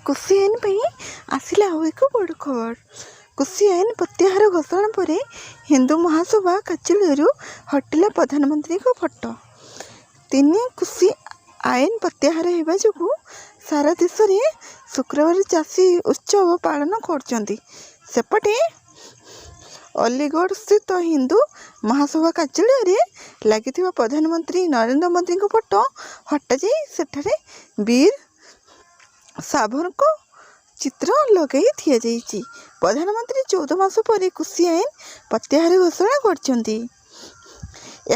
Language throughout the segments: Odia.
କୃଷି ଆଇନ ପାଇଁ ଆସିଲା ଆଉ ଏକ ବଡ଼ ଖବର। କୃଷି ଆଇନ ପ୍ରତ୍ୟାହାର ଘୋଷଣା ପରେ ହିନ୍ଦୁ ମହାସଭା କାର୍ଯ୍ୟାଳୟରୁ ହଟିଲା ପ୍ରଧାନମନ୍ତ୍ରୀଙ୍କ ଫଟୋ। 3 କୃଷି ଆଇନ ପ୍ରତ୍ୟାହାର ହେବା ଯୋଗୁଁ ସାରା ଦେଶରେ ଶୁକ୍ରବାର ଚାଷୀ ଉତ୍ସବ ପାଳନ କରୁଛନ୍ତି। ସେପଟେ ଅଲିଗଡ଼ସ୍ଥିତ ହିନ୍ଦୁ ମହାସଭା କାର୍ଯ୍ୟାଳୟରେ ଲାଗିଥିବା ପ୍ରଧାନମନ୍ତ୍ରୀ ନରେନ୍ଦ୍ର ମୋଦିଙ୍କ ଫଟୋ ହଟାଯାଇ ସେଠାରେ ବୀର ସାଭରଙ୍କ ଚିତ୍ର ଲଗାଇ ଦିଆଯାଇଛି। ପ୍ରଧାନମନ୍ତ୍ରୀ 14 ମାସ ପରେ କୃଷି ଆଇନ ପ୍ରତ୍ୟାହାର ଘୋଷଣା କରିଛନ୍ତି।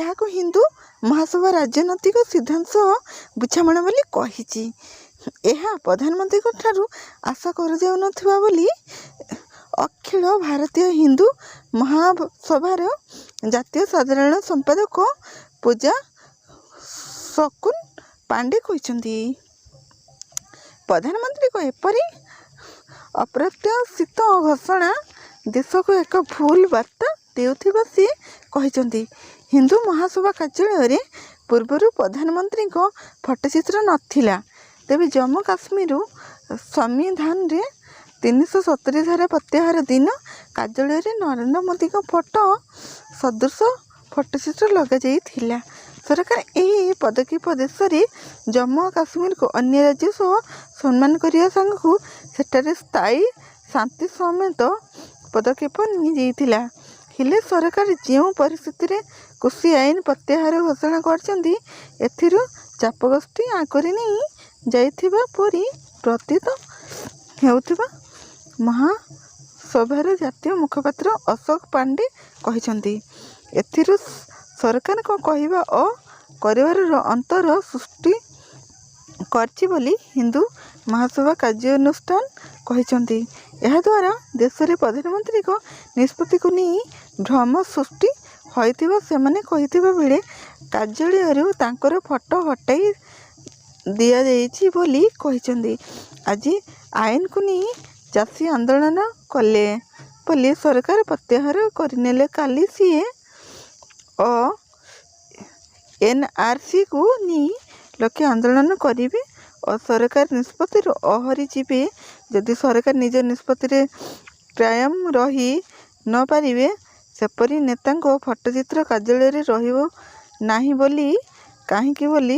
ଏହାକୁ ହିନ୍ଦୁ ମହାସଭା ରାଜନୈତିକ ସିଦ୍ଧାନ୍ତ ସହ ବୁଝାମଣା ବୋଲି କହିଛି। ଏହା ପ୍ରଧାନମନ୍ତ୍ରୀଙ୍କ ଠାରୁ ଆଶା କରାଯାଉନଥିଲା ବୋଲି ଅଖିଳ ଭାରତୀୟ ହିନ୍ଦୁ ମହାସଭାର ଜାତୀୟ ସାଧାରଣ ସମ୍ପାଦକ ପୂଜା ଶକୁନ ପାଣ୍ଡେ କହିଛନ୍ତି। ପ୍ରଧାନମନ୍ତ୍ରୀଙ୍କ ଏପରି ଅପ୍ରତ୍ୟାଶିତ ଘୋଷଣା ଦେଶକୁ ଏକ ଭୁଲ ବାର୍ତ୍ତା ଦେଉଥିବା ସେ କହିଛନ୍ତି। ହିନ୍ଦୁ ମହାସଭା କାର୍ଯ୍ୟାଳୟରେ ପୂର୍ବରୁ ପ୍ରଧାନମନ୍ତ୍ରୀଙ୍କ ଫଟୋଚିତ୍ର ନଥିଲା। ତେବେ ଜମ୍ମୁ କାଶ୍ମୀର ସମ୍ବିଧାନରେ 370 ଧାରା ପ୍ରତ୍ୟାହାର ଦିନ କାର୍ଯ୍ୟାଳୟରେ ନରେନ୍ଦ୍ର ମୋଦିଙ୍କ ଫଟୋ ସଦୃଶ ଫଟୋଚିତ୍ର ଲଗାଯାଇଥିଲା। ସରକାର ଏହି ପଦକ୍ଷେପ ଦେଶରେ ଜମ୍ମୁ ଓ କାଶ୍ମୀରକୁ ଅନ୍ୟ ରାଜ୍ୟ ସହ ସମ୍ମାନ କରିବା ସାଙ୍ଗକୁ ସେଠାରେ ସ୍ଥାୟୀ ଶାନ୍ତି ସମେତ ପଦକ୍ଷେପ ନିଆଯାଇଥିଲା। ହେଲେ ସରକାର ଯେଉଁ ପରିସ୍ଥିତିରେ କୃଷି ଆଇନ ପ୍ରତ୍ୟାହାର ଘୋଷଣା କରିଛନ୍ତି, ଏଥିରୁ ଚାପଗୋଷ୍ଠୀ ଆଗରେ ନେଇ ଯାଇଥିବା ପରି ପ୍ରତୀତ ହେଉଥିବା ମହାସଭାର ଜାତୀୟ ମୁଖପାତ୍ର ଅଶୋକ ପାଣ୍ଡେ କହିଛନ୍ତି। ଏଥିରୁ ସରକାରଙ୍କ କହିବା ଓ କରିବାର ଅନ୍ତର ସୃଷ୍ଟି କରିଛି ବୋଲି ହିନ୍ଦୁ ମହାସଭା କାର୍ଯ୍ୟାନୁଷ୍ଠାନ କହିଛନ୍ତି। ଏହାଦ୍ୱାରା ଦେଶରେ ପ୍ରଧାନମନ୍ତ୍ରୀଙ୍କ ନିଷ୍ପତ୍ତିକୁ ନେଇ ଭ୍ରମ ସୃଷ୍ଟି ହୋଇଥିବା ସେମାନେ କହିଥିବା ବେଳେ କାର୍ଯ୍ୟାଳୟରୁ ତାଙ୍କର ଫଟୋ ହଟାଇ ଦିଆଯାଇଛି ବୋଲି କହିଛନ୍ତି। ଆଜି ଆଇନକୁ ନେଇ ଚାଷୀ ଆନ୍ଦୋଳନ କଲେ ବୋଲି ସରକାର ପ୍ରତ୍ୟାହାର କରିନେଲେ କାଲି ସିଏ ଓ ଏନ୍ଆର୍ସିକୁ ନେଇ ଲୋକେ ଆନ୍ଦୋଳନ କରିବେ ଓ ସରକାର ନିଷ୍ପତ୍ତିରୁ ଓହରି ଯିବେ। ଯଦି ସରକାର ନିଜ ନିଷ୍ପତ୍ତିରେ କାୟମ ରହି ନ ପାରିବେ, ସେପରି ନେତାଙ୍କ ଫଟୋଚିତ୍ର କାର୍ଯ୍ୟାଳୟରେ ରହିବ ନାହିଁ ବୋଲି କାହିଁକି ବୋଲି